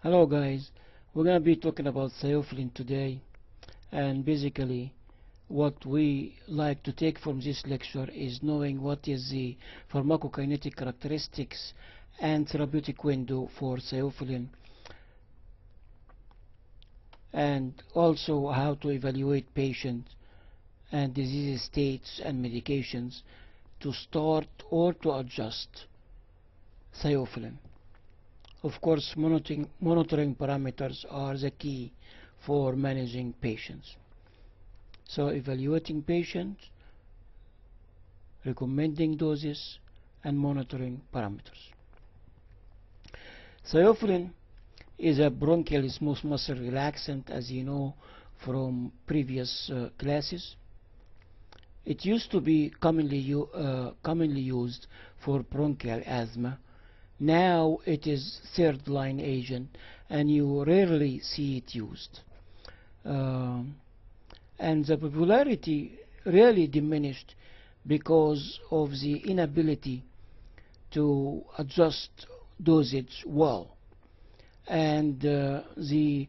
Hello guys, we're going to be talking about Theophylline today, and basically what we like to take from this lecture is knowing what is the pharmacokinetic characteristics and therapeutic window for Theophylline, and also how to evaluate patients and disease states and medications to start or to adjust Theophylline. Of course, monitoring parameters are the key for managing patients. So evaluating patients, recommending doses, and monitoring parameters. Theophylline is a bronchial smooth muscle relaxant, as you know from previous classes. It used to be commonly used for bronchial asthma. Now it is third line agent and you rarely see it used. And the popularity really diminished because of the inability to adjust dosage well, and the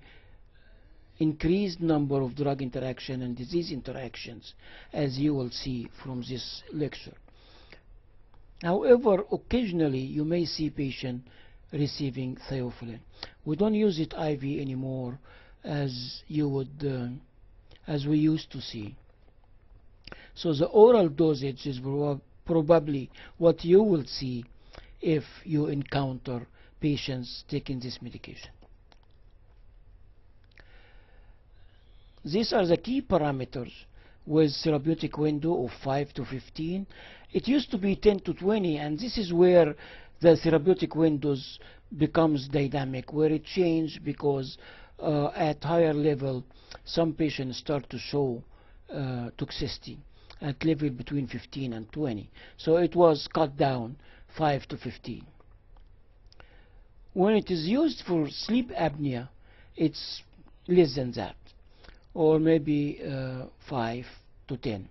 increased number of drug interaction and disease interactions, as you will see from this lecture. However, occasionally you may see patients receiving Theophylline. We don't use it IV anymore as we used to see. So the oral dosage is probably what you will see if you encounter patients taking this medication. These are the key parameters with therapeutic window of 5 to 15. It used to be 10 to 20, and this is where the therapeutic windows becomes dynamic, where it changes because at higher level some patients start to show toxicity at level between 15 and 20. So it was cut down 5 to 15. When it is used for sleep apnea, it's less than that, or maybe 5 to 10.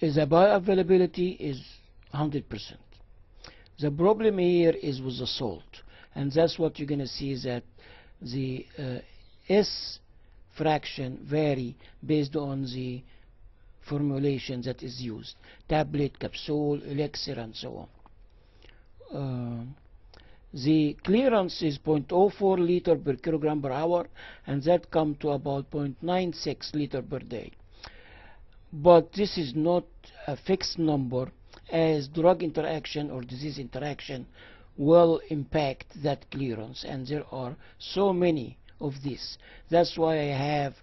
The bioavailability is 100%. The problem here is with the salt, and that's what you're going to see, is that the S fraction vary based on the formulation that is used: tablet, capsule, elixir, and so on. The clearance is 0.04 liter per kilogram per hour, and that comes to about 0.96 liter per day. But this is not a fixed number, as drug interaction or disease interaction will impact that clearance, and there are so many of these. That's why I have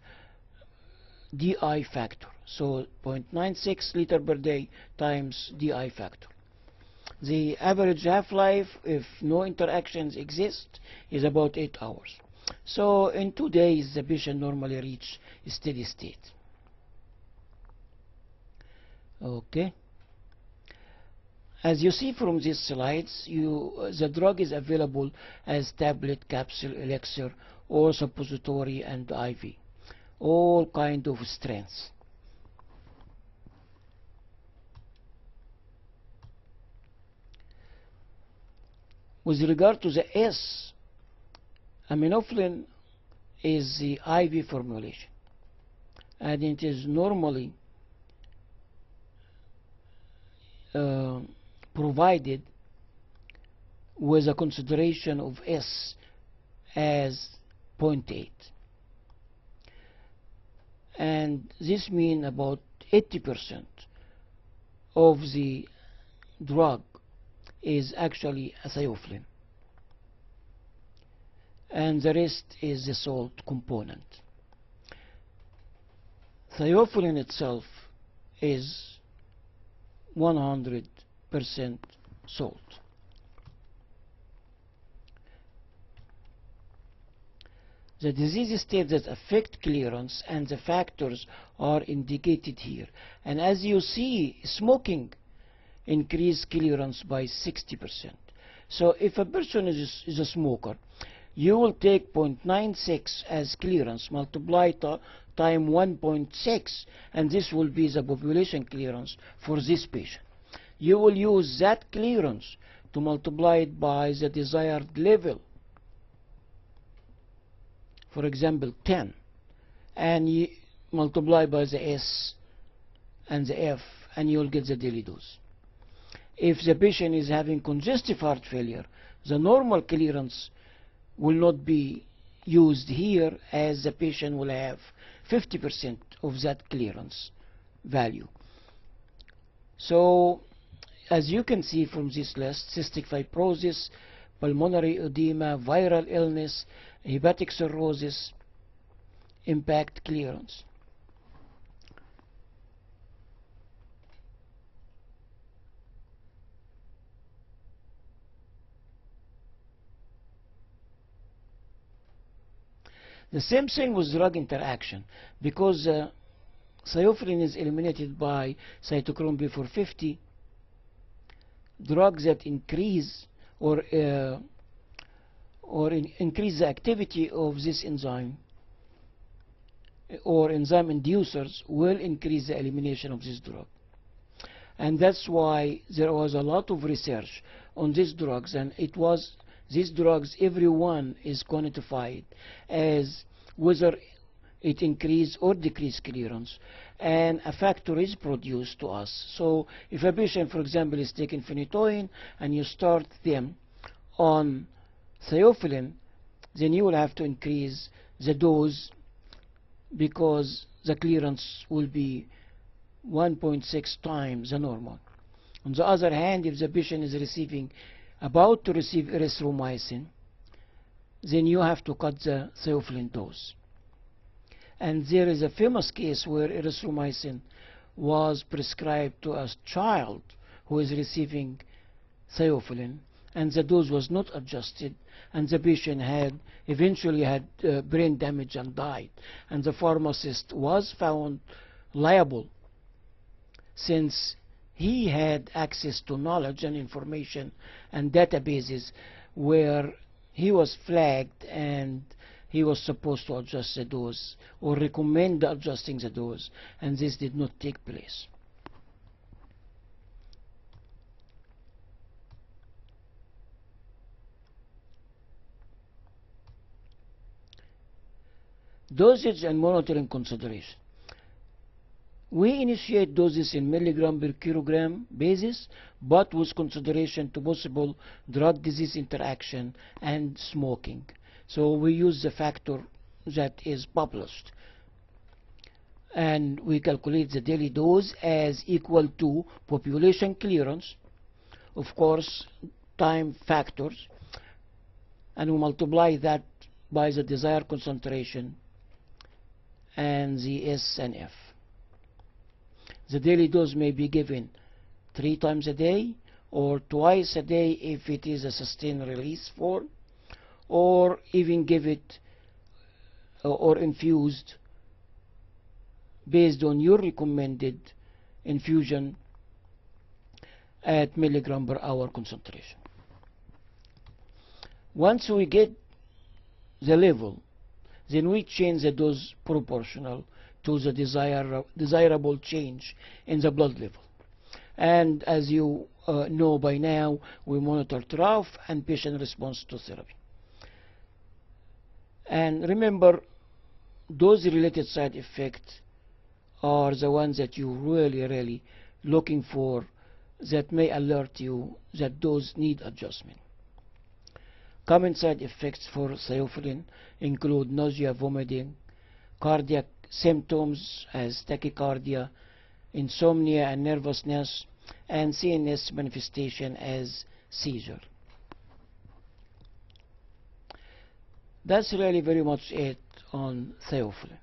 DI factor. So 0.96 liter per day times DI factor. The average half-life, if no interactions exist, is about 8 hours. So in 2 days the patient normally reaches steady state. Okay. As you see from these slides, the drug is available as tablet, capsule, elixir, or suppository and IV. All kind of strengths. With regard to the S, aminophylline is the IV formulation, and it is normally provided with a consideration of S as 0.8, and this means about 80% of the drug is actually a Theophylline, and the rest is the salt component. Theophylline itself is 100% salt. The disease states that affect clearance and the factors are indicated here, and as you see, smoking increase clearance by 60%. So if a person is a smoker, you will take 0.96 as clearance, multiply time 1.6, and this will be the population clearance for this patient. You will use that clearance to multiply it by the desired level, for example 10, and you multiply by the S and the F, and you'll get the daily dose. If the patient is having congestive heart failure, the normal clearance will not be used here, as the patient will have 50% of that clearance value. So as you can see from this list, cystic fibrosis, pulmonary edema, viral illness, hepatic cirrhosis impact clearance. The same thing with drug interaction, because Theophylline is eliminated by cytochrome P450. Drugs that increase or increase the activity of this enzyme or enzyme inducers will increase the elimination of this drug. And that's why there was a lot of research on these drugs, and it was these drugs, everyone is quantified as whether it increase or decrease clearance, and a factor is produced to us. So if a patient, for example, is taking phenytoin and you start them on Theophylline, then you will have to increase the dose, because the clearance will be 1.6 times the normal. On the other hand, if the patient is about to receive erythromycin, then you have to cut the Theophylline dose. And there is a famous case where erythromycin was prescribed to a child who is receiving Theophylline, and the dose was not adjusted, and the patient eventually had brain damage and died. And the pharmacist was found liable, since he had access to knowledge and information and databases where he was flagged and he was supposed to adjust the dose or recommend adjusting the dose, and this did not take place. Dosage and monitoring consideration. We initiate doses in milligram per kilogram basis, but with consideration to possible drug-disease interaction and smoking. So we use the factor that is published, and we calculate the daily dose as equal to population clearance, of course time factors, and we multiply that by the desired concentration and the S and F. The daily dose may be given 3 times a day or twice a day if it is a sustained release form, or even give it or infused based on your recommended infusion at milligram per hour concentration. Once we get the level, then we change the dose proportional to the desirable change in the blood level. And as you know by now, we monitor trough and patient response to therapy. And remember, dose-related side effects are the ones that you really looking for, that may alert you that those need adjustment. Common side effects for Theophylline include nausea, vomiting, cardiac symptoms as tachycardia, insomnia and nervousness, and CNS manifestation as seizure. That's really very much it on Theophylline.